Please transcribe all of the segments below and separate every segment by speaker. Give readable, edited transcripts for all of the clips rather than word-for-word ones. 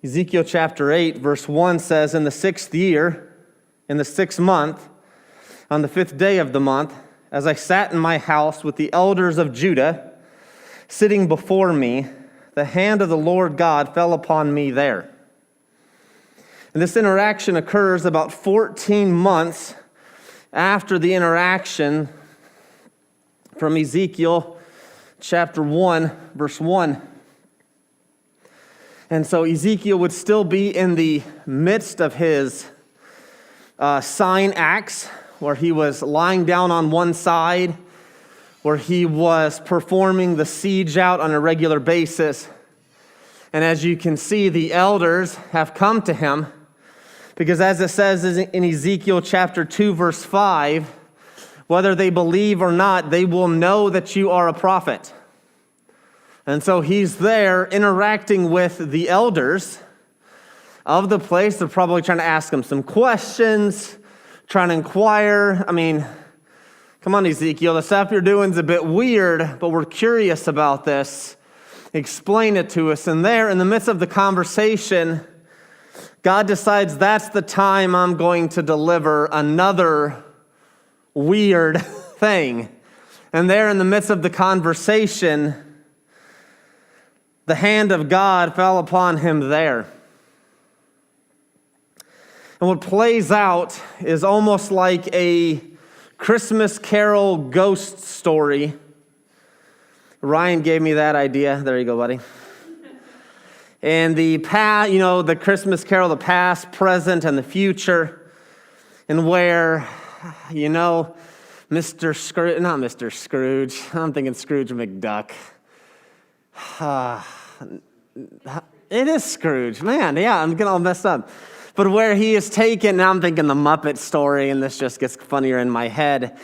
Speaker 1: Ezekiel chapter 8, verse 1 says, "In the 6th year, in the 6th month, on the 5th day of the month, as I sat in my house with the elders of Judah, sitting before me, the hand of the Lord God fell upon me there." And this interaction occurs about 14 months after the interaction from Ezekiel chapter 1, verse 1. And so Ezekiel would still be in the midst of his sign acts, where he was lying down on one side, where he was performing the siege out on a regular basis. And as you can see, the elders have come to him, because as it says in Ezekiel chapter 2, verse 5, whether they believe or not, they will know that you are a prophet. And so he's there interacting with the elders of the place. They're probably trying to ask him some questions, trying to inquire. I mean, come on, Ezekiel, the stuff you're doing is a bit weird, but we're curious about this. Explain it to us. And there, in the midst of the conversation, God decides that's the time I'm going to deliver another weird thing. And there, in the midst of the conversation, the hand of God fell upon him there. And what plays out is almost like a Christmas Carol ghost story. Ryan gave me that idea. There you go, buddy. And the Christmas Carol, the past, present, and the future. And where, Mr. Scrooge, not Mr. Scrooge, I'm thinking Scrooge McDuck. It is Scrooge, man. Yeah, I'm getting all messed up. But where he is taken, now I'm thinking the Muppet story, and this just gets funnier in my head.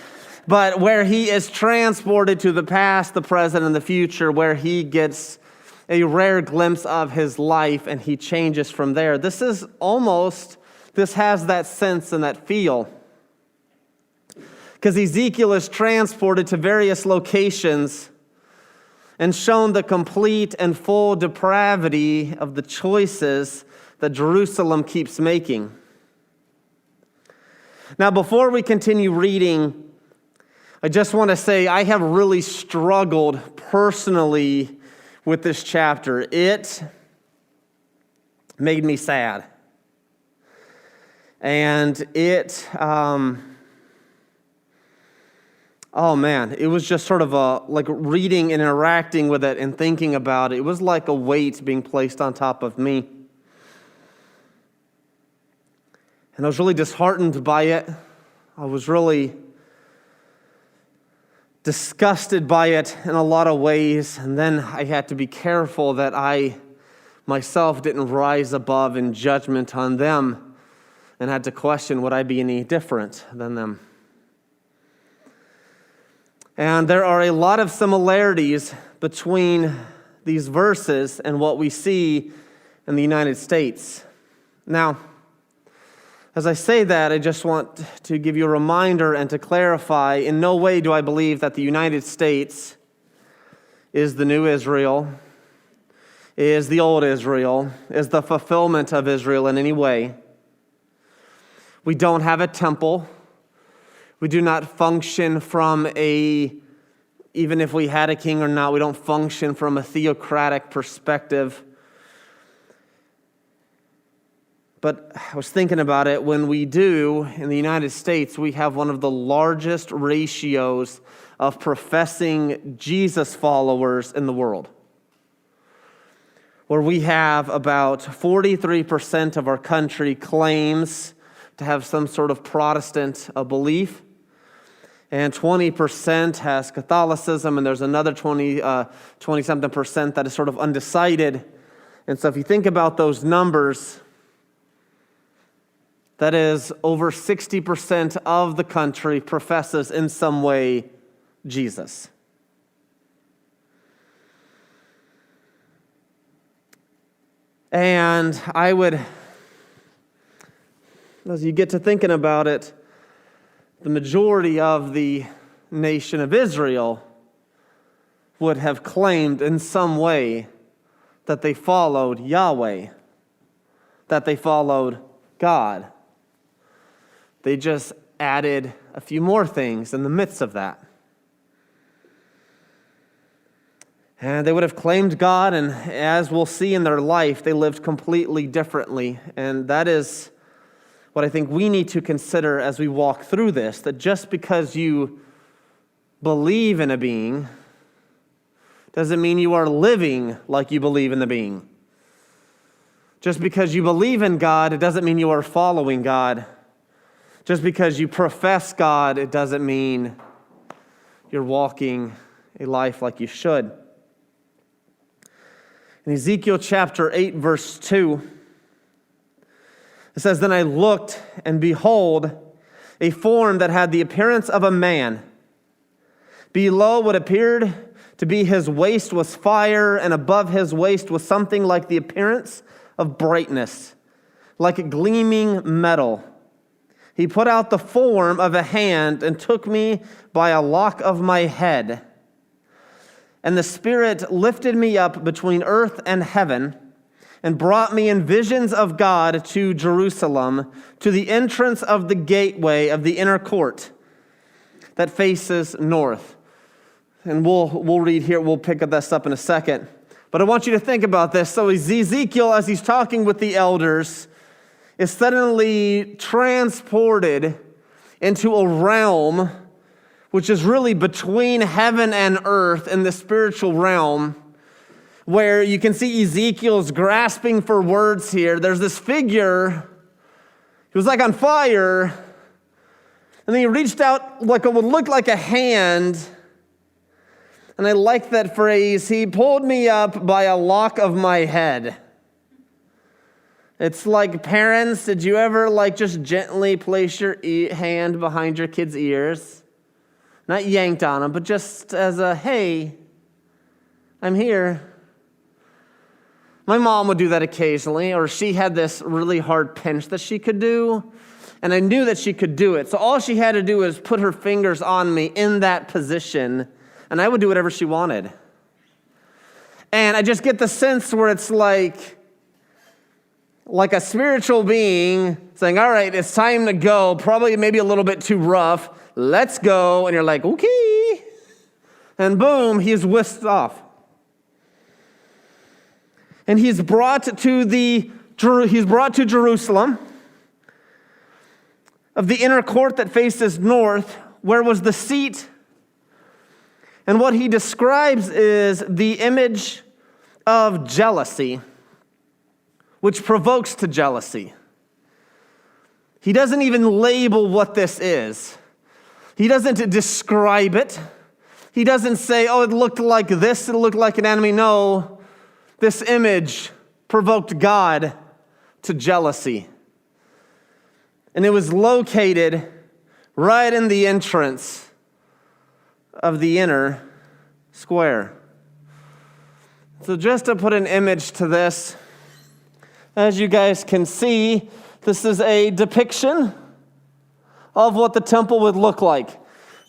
Speaker 1: But where he is transported to the past, the present, and the future, where he gets a rare glimpse of his life, and he changes from there. This has that sense and that feel. Because Ezekiel is transported to various locations and shown the complete and full depravity of the choices that Jerusalem keeps making. Now, before we continue reading, I just want to say I have really struggled personally with this chapter. It made me sad. And it it was just sort of like reading and interacting with it and thinking about it. It was like a weight being placed on top of me. And I was really disheartened by it. I was really disgusted by it in a lot of ways. And then I had to be careful that I myself didn't rise above in judgment on them, and had to question, would I be any different than them? And there are a lot of similarities between these verses and what we see in the United States. Now, as I say that, I just want to give you a reminder and to clarify, in no way do I believe that the United States is the new Israel, is the old Israel, is the fulfillment of Israel in any way. We don't have a temple. We do not function from even if we had a king or not, we don't function from a theocratic perspective. But I was thinking about it, when we do, in the United States, we have one of the largest ratios of professing Jesus followers in the world, where we have about 43% of our country claims to have some sort of Protestant belief, and 20% has Catholicism, and there's another 20-something percent that is sort of undecided. And so if you think about those numbers, that is over 60% of the country professes in some way Jesus. And I would, as you get to thinking about it, the majority of the nation of Israel would have claimed in some way that they followed Yahweh. that they followed God. They just added a few more things in the midst of that. And they would have claimed God, and as we'll see in their life, they lived completely differently. And that is what I think we need to consider as we walk through this, that just because you believe in a being doesn't mean you are living like you believe in the being. Just because you believe in God, it doesn't mean you are following God. Just because you profess God, it doesn't mean you're walking a life like you should. In Ezekiel chapter 8, verse 2, it says, "Then I looked, and behold, a form that had the appearance of a man. Below what appeared to be his waist was fire, and above his waist was something like the appearance of brightness, like a gleaming metal. He put out the form of a hand and took me by a lock of my head. And the Spirit lifted me up between earth and heaven and brought me in visions of God to Jerusalem, to the entrance of the gateway of the inner court that faces north." And we'll read here, we'll pick this up in a second. But I want you to think about this. So Ezekiel, as he's talking with the elders, is suddenly transported into a realm which is really between heaven and earth in the spiritual realm, where you can see Ezekiel's grasping for words here. There's this figure, he was like on fire, and then he reached out like what would look like a hand, and I like that phrase, he pulled me up by a lock of my head. It's like, parents, did you ever just gently place your hand behind your kid's ears? Not yanked on them, but just as a, hey, I'm here. My mom would do that occasionally, or she had this really hard pinch that she could do, and I knew that she could do it. So all she had to do was put her fingers on me in that position, and I would do whatever she wanted. And I just get the sense where it's like a spiritual being saying, all right, it's time to go, probably maybe a little bit too rough, let's go. And you're like, okay. And boom, he's whisked off. And he's brought to Jerusalem, of the inner court that faces north, where was the seat. And what he describes is the image of jealousy, which provokes to jealousy. He doesn't even label what this is. He doesn't describe it. He doesn't say, oh, it looked like this, it looked like an enemy. No, this image provoked God to jealousy. And it was located right in the entrance of the inner square. So just to put an image to this, as you guys can see, this is a depiction of what the temple would look like.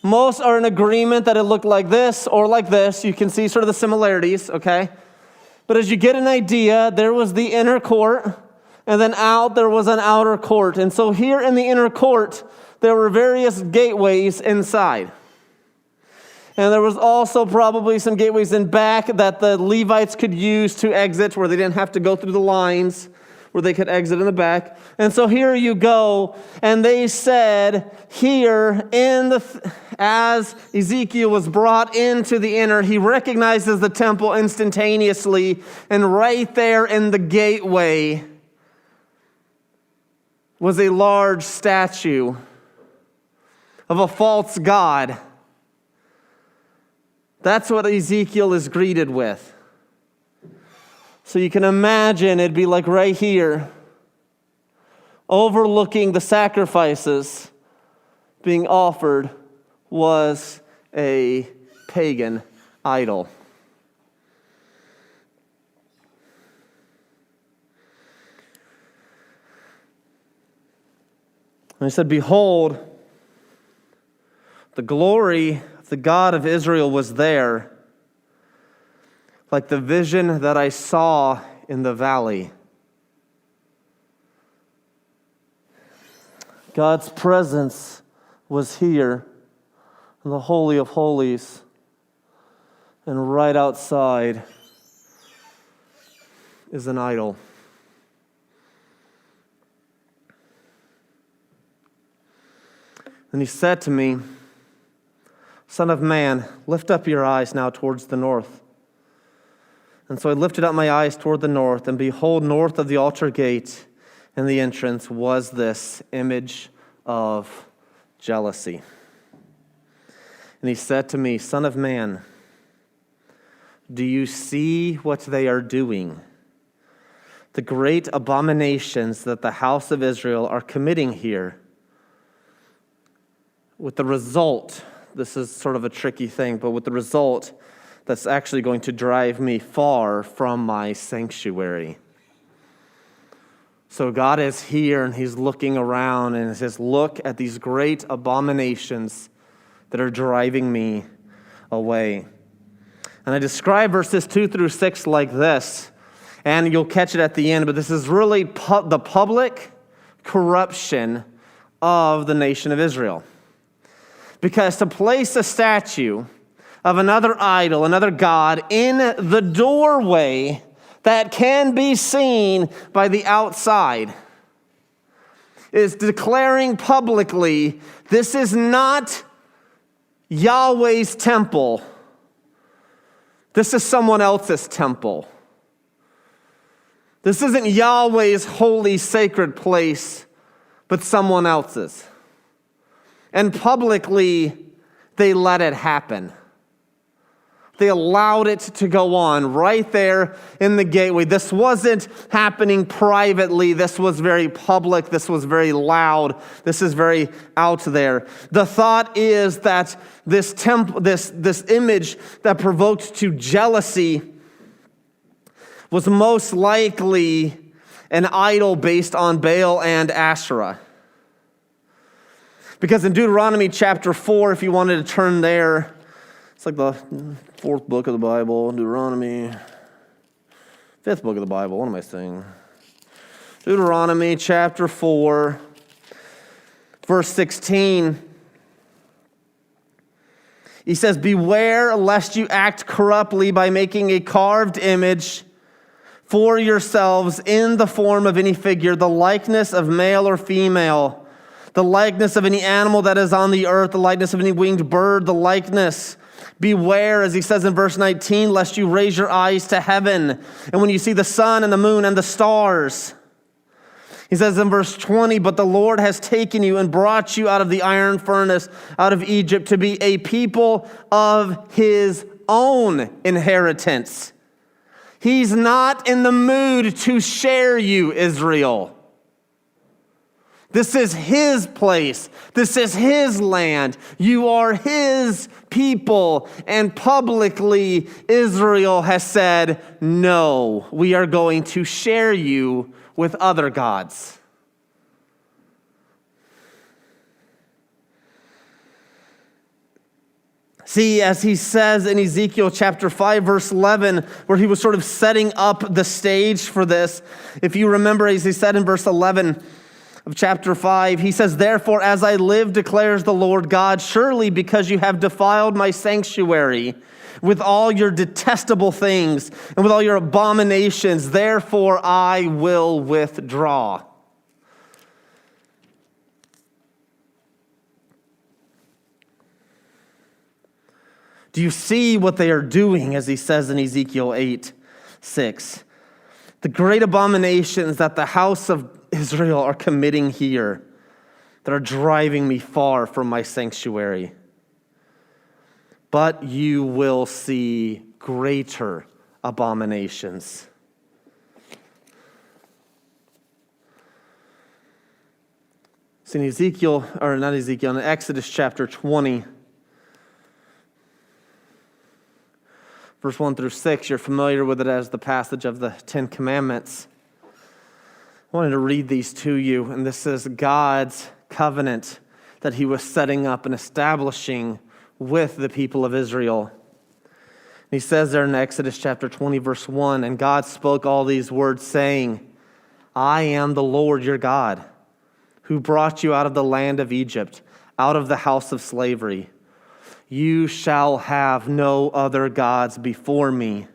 Speaker 1: Most are in agreement that it looked like this or like this. You can see sort of the similarities, okay? But as you get an idea, there was the inner court, and then out there was an outer court. And so here in the inner court, there were various gateways inside. And there was also probably some gateways in back that the Levites could use to exit, where they didn't have to go through the lines, where they could exit in the back. And so here you go. And they said here, as Ezekiel was brought into the inner, he recognizes the temple instantaneously. And right there in the gateway was a large statue of a false god. That's what Ezekiel is greeted with. So you can imagine it'd be like right here, overlooking the sacrifices being offered, was a pagan idol. And he said, behold, the glory of the God of Israel was there, like the vision that I saw in the valley. God's presence was here in the Holy of Holies. And right outside is an idol. And he said to me, Son of man, lift up your eyes now towards the north. And so I lifted up my eyes toward the north, and behold, north of the altar gate and the entrance was this image of jealousy. And he said to me, Son of man, do you see what they are doing? The great abominations that the house of Israel are committing here. With the result, this is sort of a tricky thing, but with the result that's actually going to drive me far from my sanctuary. So God is here and he's looking around and says, look at these great abominations that are driving me away. And I describe verses 2 through 6 like this, and you'll catch it at the end, but this is really the public corruption of the nation of Israel. Because to place a statue of another idol, another god, in the doorway that can be seen by the outside is declaring publicly, this is not Yahweh's temple. This is someone else's temple. This isn't Yahweh's holy, sacred place, but someone else's. And publicly, they let it happen. They allowed it to go on right there in the gateway. This wasn't happening privately. This was very public. This was very loud. This is very out there. The thought is that this image that provoked to jealousy was most likely an idol based on Baal and Asherah. Because in Deuteronomy chapter 4, if you wanted to turn there, it's like the fourth book of the Bible, Deuteronomy, fifth book of the Bible, what am I saying? Deuteronomy chapter 4, verse 16. He says, beware lest you act corruptly by making a carved image for yourselves in the form of any figure, the likeness of male or female, the likeness of any animal that is on the earth, the likeness of any winged bird, the likeness. Beware, as he says in verse 19, lest you raise your eyes to heaven, and when you see the sun and the moon and the stars. He says in verse 20, but the Lord has taken you and brought you out of the iron furnace, out of Egypt, to be a people of his own inheritance. He's not in the mood to share you, Israel. This is his place. This is his land. You are his people. And publicly, Israel has said, no, we are going to share you with other gods. See, as he says in Ezekiel chapter 5, verse 11, where he was sort of setting up the stage for this, if you remember, as he said in verse 11, of chapter 5, he says, therefore, as I live, declares the Lord God, surely because you have defiled my sanctuary with all your detestable things and with all your abominations, therefore I will withdraw. Do you see what they are doing, as he says in Ezekiel 8:6? The great abominations that the house of Israel are committing here that are driving me far from my sanctuary. But you will see greater abominations. It's in in Exodus chapter 20, verse 1 through 6. You're familiar with it as the passage of the Ten Commandments. I wanted to read these to you, and this is God's covenant that he was setting up and establishing with the people of Israel. And he says there in Exodus chapter 20, verse 1, and God spoke all these words, saying, I am the Lord your God, who brought you out of the land of Egypt, out of the house of slavery. You shall have no other gods before me.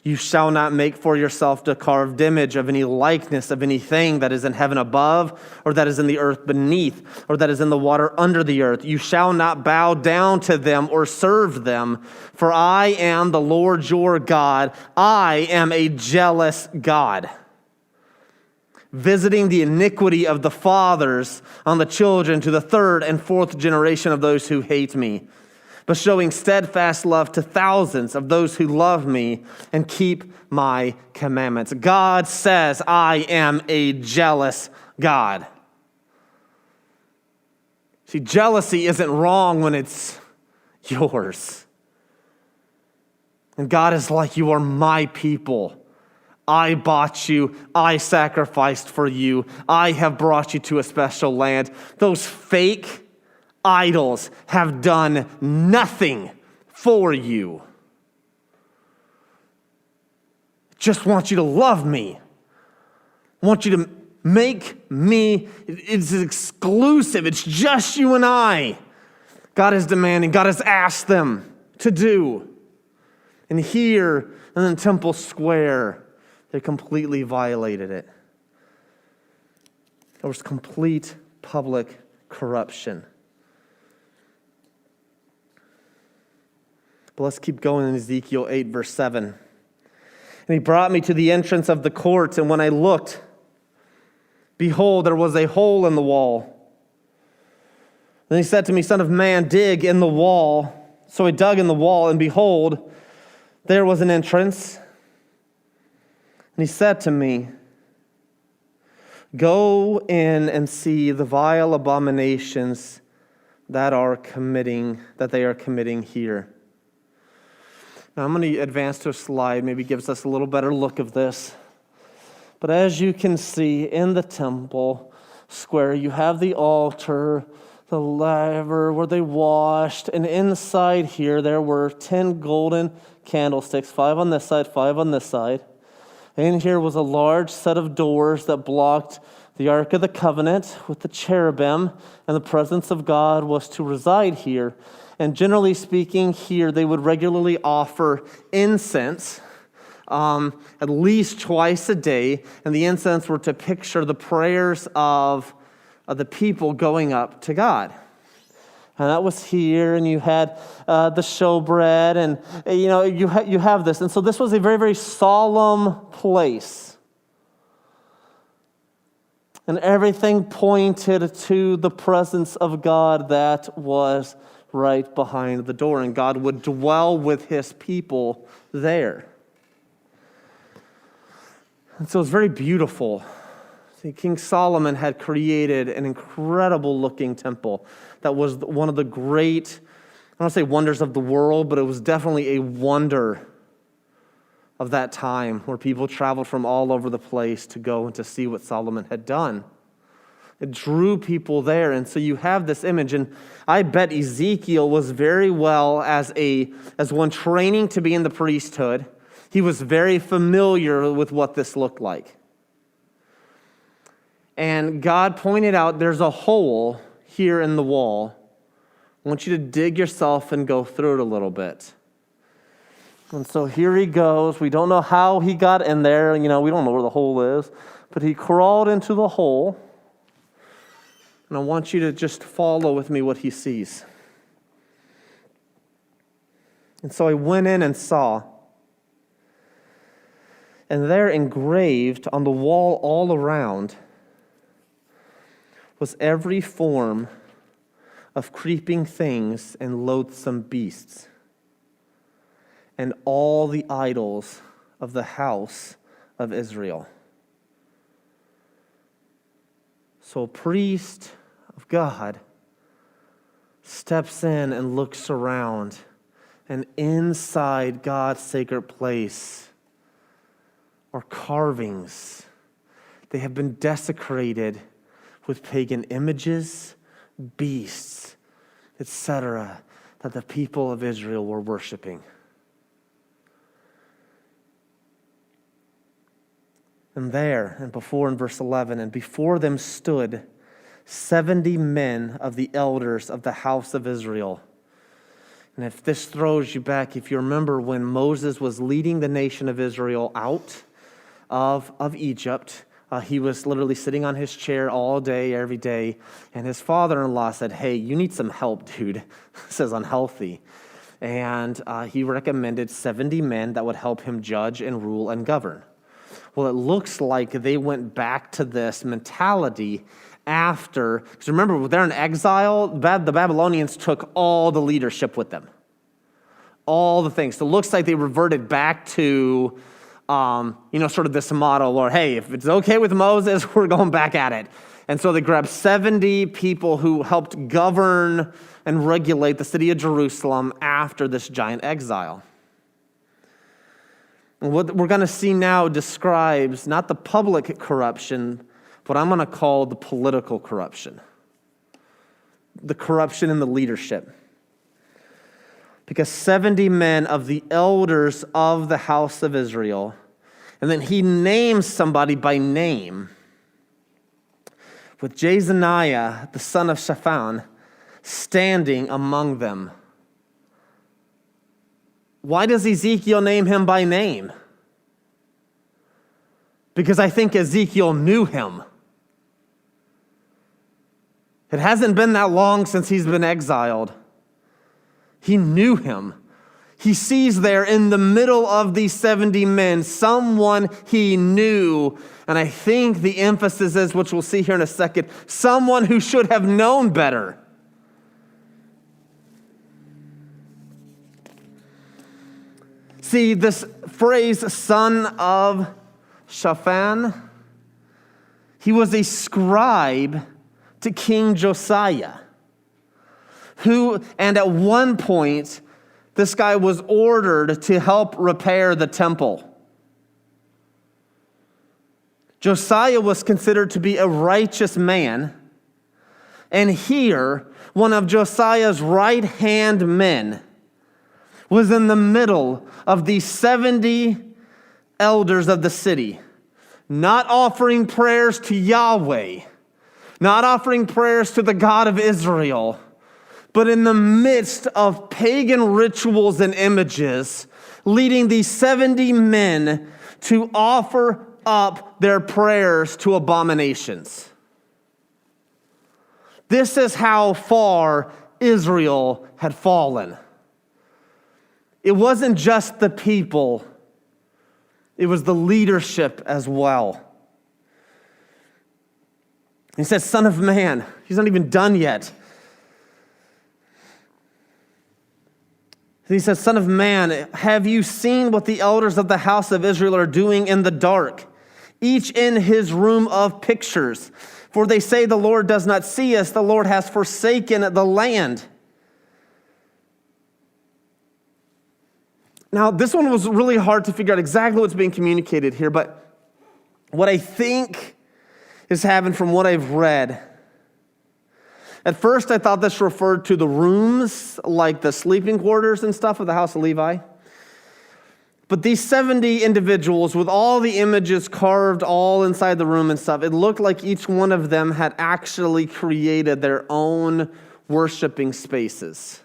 Speaker 1: You shall not make for yourself a carved image of any likeness of anything that is in heaven above, or that is in the earth beneath, or that is in the water under the earth. You shall not bow down to them or serve them, for I am the Lord your God. I am a jealous God, visiting the iniquity of the fathers on the children to the third and fourth generation of those who hate me, but showing steadfast love to thousands of those who love me and keep my commandments. God says, I am a jealous God. See, jealousy isn't wrong when it's yours. And God is like, you are my people. I bought you. I sacrificed for you. I have brought you to a special land. Those fake idols have done nothing for you. Just want you to love me. Want you to make me, it's exclusive. It's just you and I. God is demanding, God has asked them to do. And here in the temple square, they completely violated it. There was complete public corruption. But let's keep going in Ezekiel 8, verse 7. And he brought me to the entrance of the court, and when I looked, behold, there was a hole in the wall. Then he said to me, Son of man, dig in the wall. So I dug in the wall, and behold, there was an entrance. And he said to me, Go in and see the vile abominations that they are committing here. Now I'm going to advance to a slide, maybe gives us a little better look of this. But as you can see in the temple square, you have the altar, the laver where they washed, and inside here there were 10 golden candlesticks, 5 on this side, 5 on this side. In here was a large set of doors that blocked the Ark of the Covenant with the cherubim, and the presence of God was to reside here. And generally speaking, here they would regularly offer incense at least twice a day, and the incense were to picture the prayers of the people going up to God. And that was here, and you had the showbread, and you have this. And so this was a very, very solemn place. And everything pointed to the presence of God that was right behind the door, and God would dwell with his people there. And so it's very beautiful. See, King Solomon had created an incredible looking temple that was one of the great, I don't want to say wonders of the world, but it was definitely a wonder of that time where people traveled from all over the place to go and to see what Solomon had done. It drew people there, and so you have this image, and I bet Ezekiel was very well as one training to be in the priesthood. He was very familiar with what this looked like. And God pointed out, there's a hole here in the wall. I want you to dig yourself and go through it a little bit. And so here he goes. We don't know how he got in there. We don't know where the hole is, but he crawled into the hole. And I want you to just follow with me what he sees. And so I went in and saw, and there engraved on the wall all around was every form of creeping things and loathsome beasts, and all the idols of the house of Israel. So a priest of God steps in and looks around, and inside God's sacred place are carvings. They have been desecrated with pagan images, beasts, etc., that the people of Israel were worshiping. And there, and before in verse 11, and before them stood 70 men of the elders of the house of Israel. And if this throws you back, if you remember when Moses was leading the nation of Israel out of Egypt, he was literally sitting on his chair all day, every day, and his father-in-law said, hey, you need some help, dude. Says unhealthy. And he recommended 70 men that would help him judge and rule and govern. Well, it looks like they went back to this mentality after, because remember, they're in exile, the Babylonians took all the leadership with them. All the things. So it looks like they reverted back to, sort of this model, or hey, if it's okay with Moses, we're going back at it. And so they grabbed 70 people who helped govern and regulate the city of Jerusalem after this giant exile. And what we're going to see now describes not the public corruption, what I'm going to call the political corruption. The corruption in the leadership. Because 70 men of the elders of the house of Israel, and then he names somebody by name, with Jezaniah, the son of Shaphan, standing among them. Why does Ezekiel name him by name? Because I think Ezekiel knew him. It hasn't been that long since he's been exiled. He knew him. He sees there in the middle of these 70 men someone he knew. And I think the emphasis is, which we'll see here in a second, someone who should have known better. See, this phrase, son of Shaphan, he was a scribe to King Josiah, and at one point, this guy was ordered to help repair the temple. Josiah was considered to be a righteous man, and here, one of Josiah's right-hand men was in the middle of these 70 elders of the city, not offering prayers to Yahweh, not offering prayers to the God of Israel, but in the midst of pagan rituals and images, leading these 70 men to offer up their prayers to abominations. This is how far Israel had fallen. It wasn't just the people, it was the leadership as well. He says, son of man. He's not even done yet. He says, son of man, have you seen what the elders of the house of Israel are doing in the dark, each in his room of pictures? For they say the Lord does not see us, the Lord has forsaken the land. Now, this one was really hard to figure out exactly what's being communicated here, but what I think is happening from what I've read, at first I thought this referred to the rooms, like the sleeping quarters and stuff of the house of Levi. But these 70 individuals with all the images carved all inside the room and stuff, it looked like each one of them had actually created their own worshiping spaces.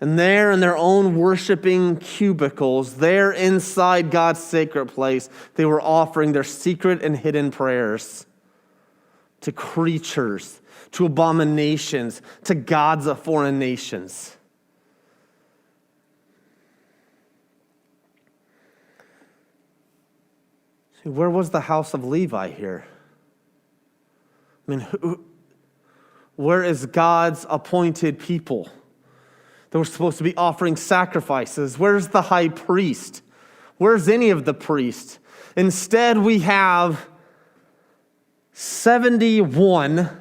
Speaker 1: And there in their own worshiping cubicles, there inside God's sacred place, they were offering their secret and hidden prayers to creatures, to abominations, to gods of foreign nations. See, where was the house of Levi here? I mean, where is God's appointed people? They were supposed to be offering sacrifices. Where's the high priest? Where's any of the priests? Instead, we have 71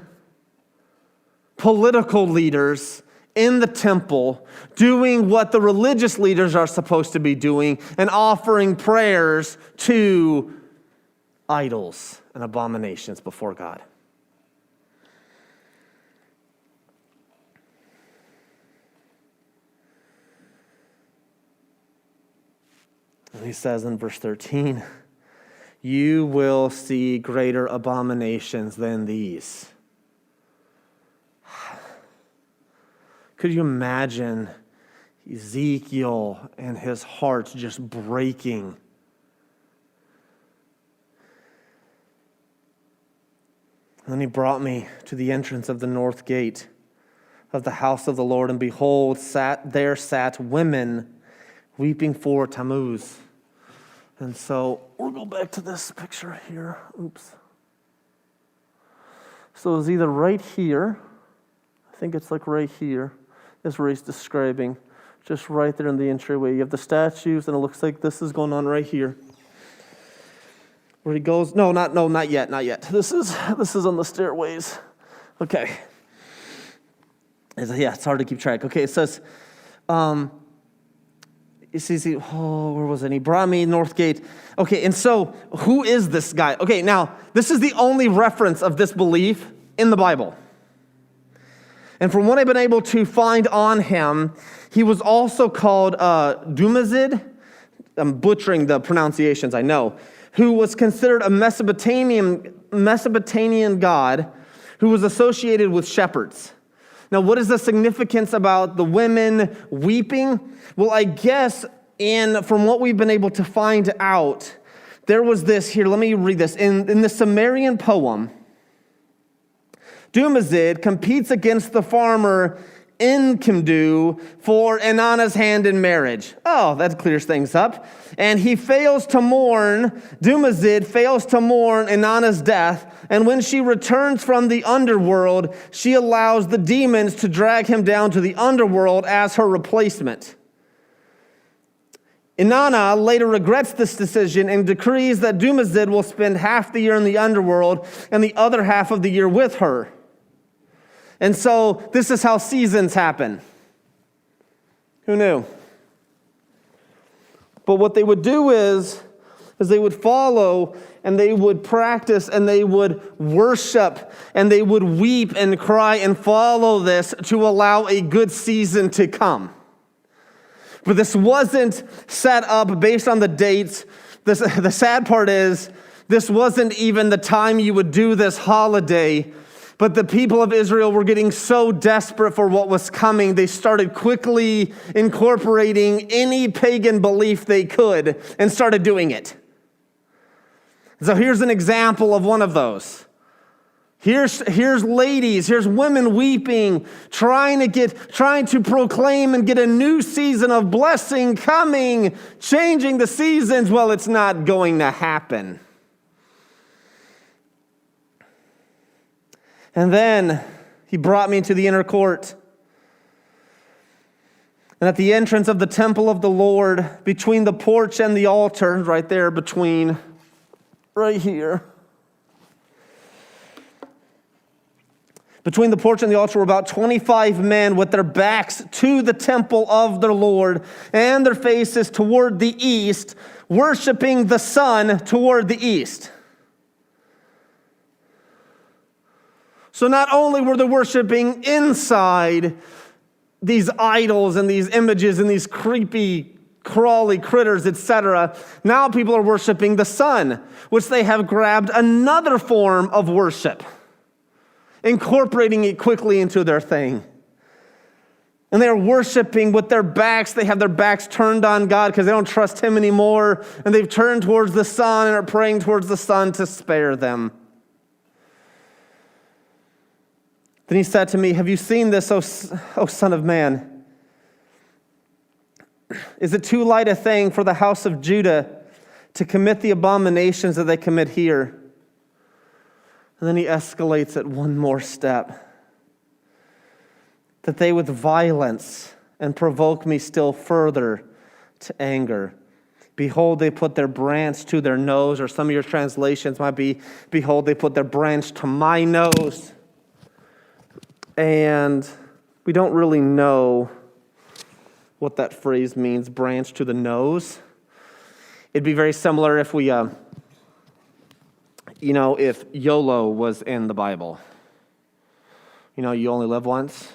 Speaker 1: political leaders in the temple doing what the religious leaders are supposed to be doing and offering prayers to idols and abominations before God. And he says in verse 13, you will see greater abominations than these. Could you imagine Ezekiel and his heart just breaking? And then he brought me to the entrance of the north gate of the house of the Lord, and behold, there sat women weeping for Tammuz. And so we'll go back to this picture here. Oops. So it's either right here, I think it's like right here, is where he's describing, just right there in the entryway. You have the statues, and it looks like this is going on right here. Where he goes, not yet. This is on the stairways. Okay. It's hard to keep track. Okay, it says, where was it? He brought me north gate. Okay, and so who is this guy? Okay, now, this is the only reference of this belief in the Bible. And from what I've been able to find on him, he was also called Dumazid. I'm butchering the pronunciations, I know. Who was considered a Mesopotamian god who was associated with shepherds. Now, what is the significance about the women weeping? Well, I guess, from what we've been able to find out, there was this, here, let me read this. In the Sumerian poem, Dumazid competes against the farmer Enkidu for Inanna's hand in marriage. Oh, that clears things up. And he fails to mourn, Dumazid fails to mourn Inanna's death, and when she returns from the underworld, she allows the demons to drag him down to the underworld as her replacement. Inanna later regrets this decision and decrees that Dumazid will spend half the year in the underworld and the other half of the year with her. And so this is how seasons happen. Who knew? But what they would do is they would follow and they would practice and they would worship and they would weep and cry and follow this to allow a good season to come. But this wasn't set up based on the dates. The sad part is this wasn't even the time you would do this holiday. But the people of Israel were getting so desperate for what was coming, they started quickly incorporating any pagan belief they could and started doing it. So here's an example of one of those. Here's ladies, here's women weeping, trying to proclaim and get a new season of blessing coming, changing the seasons. Well, it's not going to happen. And then he brought me into the inner court. And at the entrance of the temple of the Lord, between the porch and the altar, right there between, right here. Between the porch and the altar were about 25 men with their backs to the temple of their Lord and their faces toward the east, worshiping the sun toward the east. So not only were they worshiping inside these idols and these images and these creepy, crawly critters, etc., now people are worshiping the sun, which they have grabbed another form of worship, incorporating it quickly into their thing. And they're worshiping with their backs. They have their backs turned on God because they don't trust him anymore. And they've turned towards the sun and are praying towards the sun to spare them. Then he said to me, "Have you seen this, O son of man? Is it too light a thing for the house of Judah to commit the abominations that they commit here?" And then he escalates it one more step. "That they with violence and provoke me still further to anger. Behold, they put their branch to their nose," or some of your translations might be, "Behold, they put their branch to my nose." And we don't really know what that phrase means, branch to the nose. It'd be very similar if we, if YOLO was in the Bible. You only live once.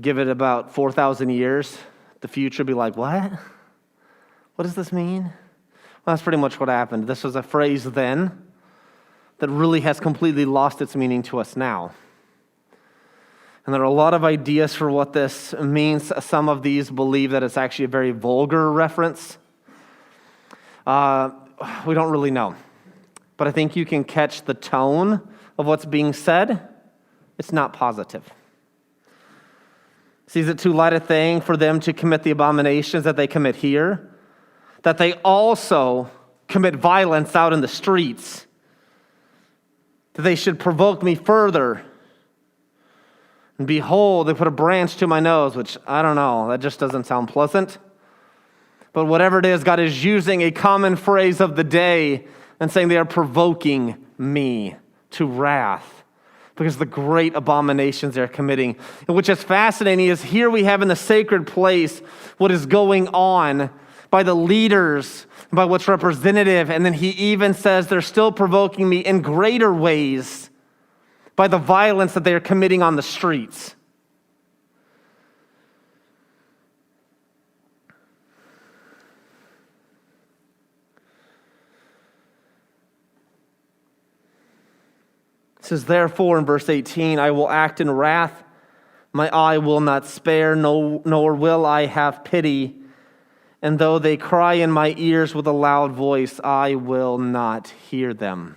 Speaker 1: Give it about 4,000 years, the future be like, what? What does this mean? That's pretty much what happened. This was a phrase then that really has completely lost its meaning to us now. And there are a lot of ideas for what this means. Some of these believe that it's actually a very vulgar reference. We don't really know. But I think you can catch the tone of what's being said. It's not positive. See, is it too light a thing for them to commit the abominations that they commit here? That they also commit violence out in the streets? That they should provoke me further? And behold, they put a branch to my nose, which I don't know, that just doesn't sound pleasant. But whatever it is, God is using a common phrase of the day and saying they are provoking me to wrath because of the great abominations they're committing. And which is fascinating is here we have in the sacred place what is going on by the leaders, by what's representative. And then he even says they're still provoking me in greater ways by the violence that they are committing on the streets. It says, therefore, in verse 18, I will act in wrath, my eye will not spare, nor will I have pity. And though they cry in my ears with a loud voice, I will not hear them.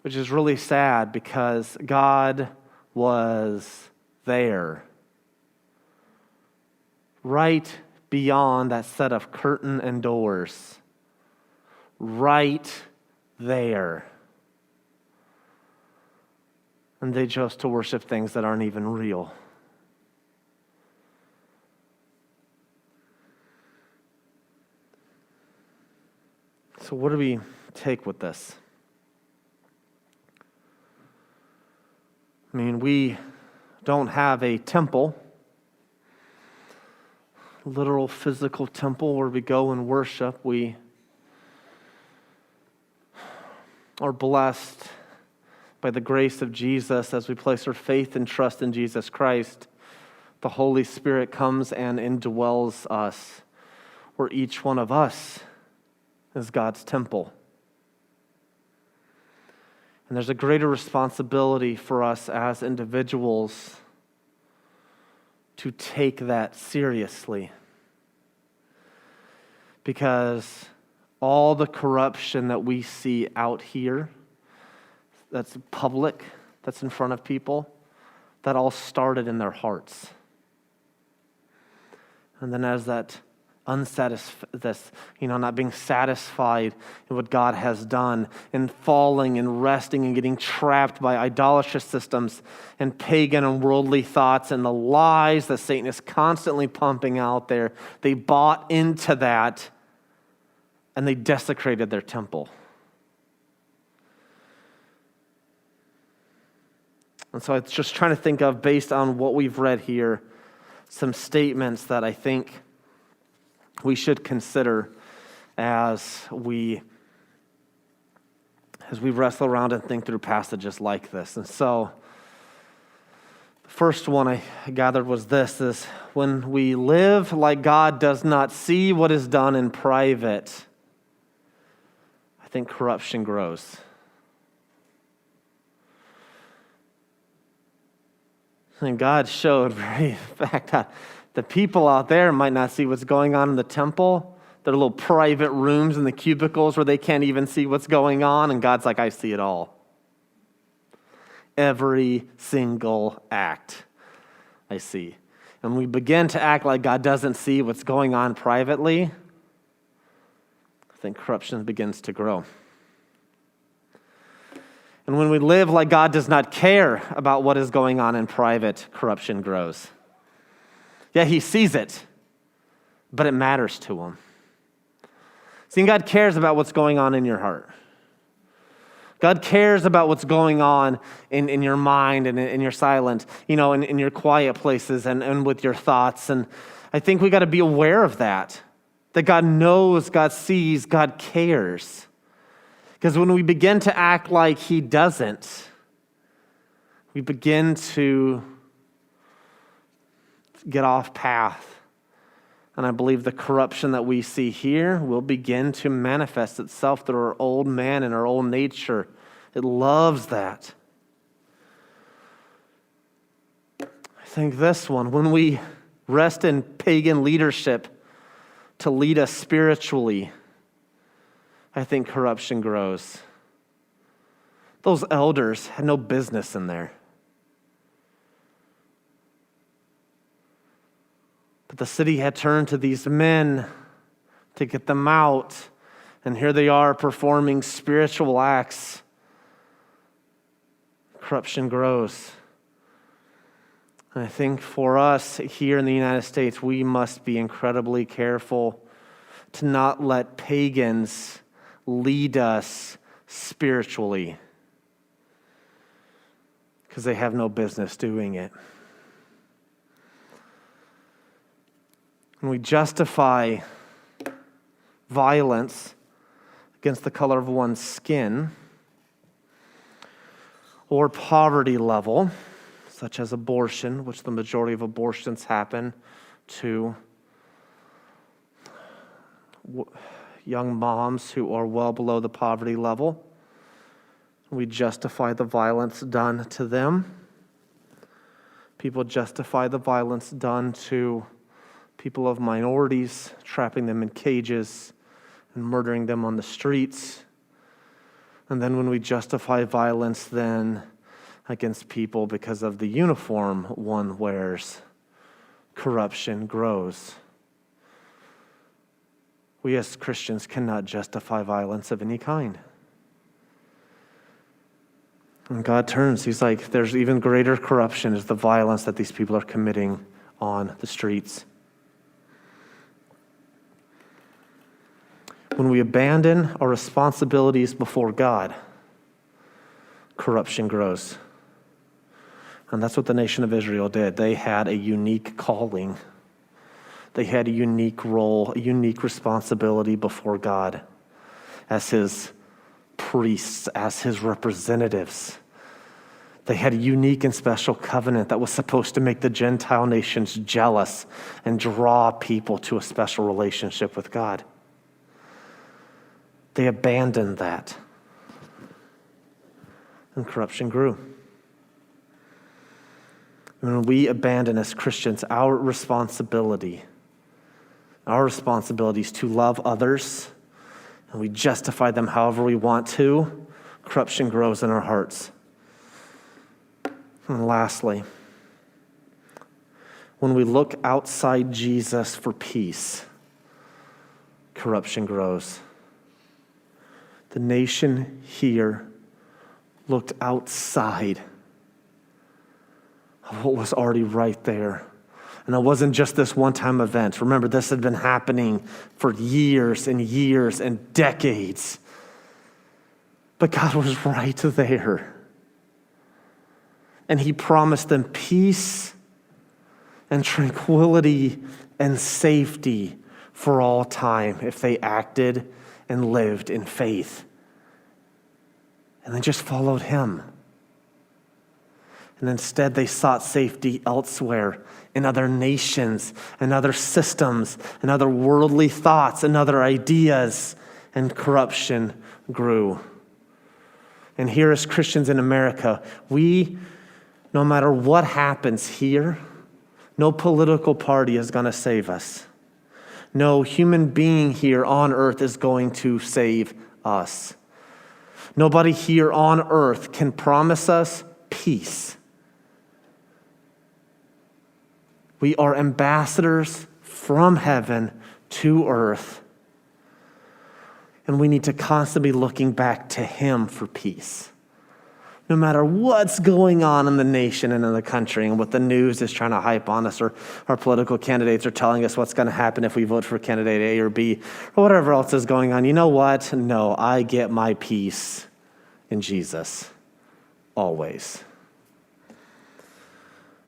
Speaker 1: Which is really sad because God was there, right beyond that set of curtain and doors, right there. And they chose to worship things that aren't even real. So what do we take with this? I mean, we don't have a temple, literal physical temple where we go and worship. We are blessed by the grace of Jesus as we place our faith and trust in Jesus Christ. The Holy Spirit comes and indwells us, where each one of us is God's temple. And there's a greater responsibility for us as individuals to take that seriously. Because all the corruption that we see out here, that's public, that's in front of people, that all started in their hearts. And then as that not being satisfied in what God has done, and falling and resting and getting trapped by idolatrous systems and pagan and worldly thoughts and the lies that Satan is constantly pumping out there, they bought into that and they desecrated their temple. And so it's just trying to think of, based on what we've read here, some statements that I think we should consider as we wrestle around and think through passages like this. And so the first one I gathered was this, is when we live like God does not see what is done in private, I think corruption grows. And God showed very fact that the people out there might not see what's going on in the temple. There are little private rooms in the cubicles where they can't even see what's going on. And God's like, I see it all. Every single act I see. And when we begin to act like God doesn't see what's going on privately, I think corruption begins to grow. And when we live like God does not care about what is going on in private, corruption grows. Yeah, he sees it, but it matters to him. See, God cares about what's going on in your heart. God cares about what's going on in your mind and in your silent, in your quiet places and with your thoughts. And I think we got to be aware of that God knows, God sees, God cares. Because when we begin to act like he doesn't, we begin to get off path And I believe the corruption that we see here will begin to manifest itself through our old man and our old nature. It loves that. I think this one, when we rest in pagan leadership to lead us spiritually, I think corruption grows. Those elders had no business in there. But the city had turned to these men to get them out, and here they are performing spiritual acts. Corruption grows. And I think for us here in the United States, we must be incredibly careful to not let pagans lead us spiritually, because they have no business doing it. When we justify violence against the color of one's skin or poverty level, such as abortion, which the majority of abortions happen to young moms who are well below the poverty level, we justify the violence done to them. People justify the violence done to people of minorities, trapping them in cages and murdering them on the streets. And then when we justify violence then against people because of the uniform one wears, corruption grows. We as Christians cannot justify violence of any kind. And God turns, he's like, there's even greater corruption is the violence that these people are committing on the streets. When we abandon our responsibilities before God, corruption grows. And that's what the nation of Israel did. They had a unique calling. They had a unique role, a unique responsibility before God as his priests, as his representatives. They had a unique and special covenant that was supposed to make the Gentile nations jealous and draw people to a special relationship with God. They abandoned that, and corruption grew. When we abandon as Christians our responsibility is to love others, and we justify them however we want to, corruption grows in our hearts. And lastly, when we look outside Jesus for peace, corruption grows. The nation here looked outside of what was already right there. And it wasn't just this one-time event. Remember, this had been happening for years and years and decades. But God was right there. And he promised them peace and tranquility and safety for all time if they acted and lived in faith. And they just followed him. And instead they sought safety elsewhere, in other nations, and other systems, and other worldly thoughts, and other ideas, and corruption grew. And here as Christians in America, we, no matter what happens here, no political party is going to save us. No human being here on earth is going to save us. Nobody here on earth can promise us peace. We are ambassadors from heaven to earth. And we need to constantly be looking back to him for peace. No matter what's going on in the nation and in the country and what the news is trying to hype on us, or our political candidates are telling us what's going to happen if we vote for candidate A or B or whatever else is going on. You know what? No, I get my peace in Jesus always.